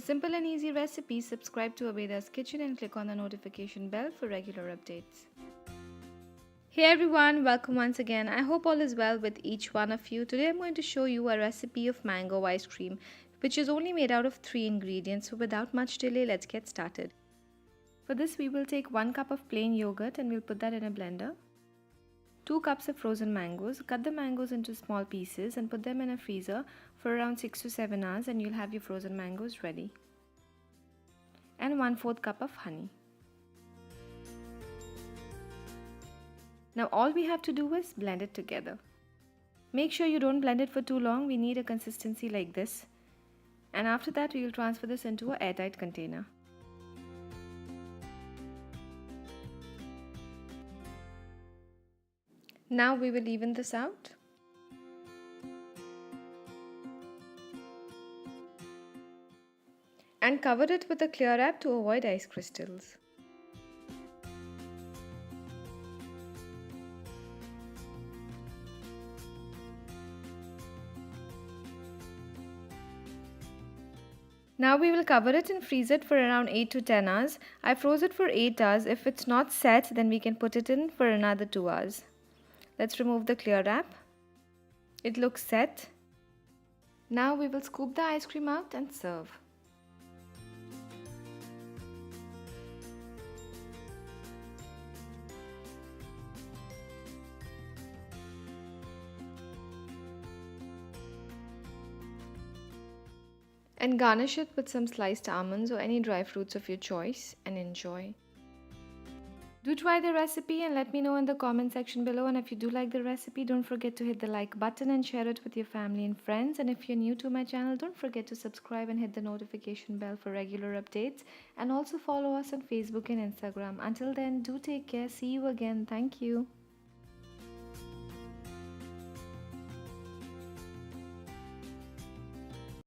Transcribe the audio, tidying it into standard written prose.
simple and easy recipe, subscribe to Abeda's Kitchen and click on the notification bell for regular updates. Hey everyone, welcome once again. I hope all is well with each one of you. Today I'm going to show you a recipe of mango ice cream, which is only made out of 3 ingredients. So without much delay, let's get started. For this, we will take 1 cup of plain yogurt and we'll put that in a blender. 2 cups of frozen mangoes. Cut the mangoes into small pieces and put them in a freezer for around 6 to 7 hours and you'll have your frozen mangoes ready. And 1/4 cup of honey. Now all we have to do is blend it together. Make sure you don't blend it for too long. We need a consistency like this. And after that, we will transfer this into an airtight container. Now we will even this out. And cover it with a clear wrap to avoid ice crystals. Now we will cover it and freeze it for around 8 to 10 hours. I froze it for 8 hours. If it's not set, then we can put it in for another 2 hours. Let's remove the clear wrap. It looks set. Now we will scoop the ice cream out and serve. And garnish it with some sliced almonds or any dry fruits of your choice and enjoy. Do try the recipe and let me know in the comment section below, and if you do like the recipe, don't forget to hit the like button and share it with your family and friends. And if you're new to my channel, don't forget to subscribe and hit the notification bell for regular updates, and also follow us on Facebook and Instagram. Until then, do take care. See you again. Thank you.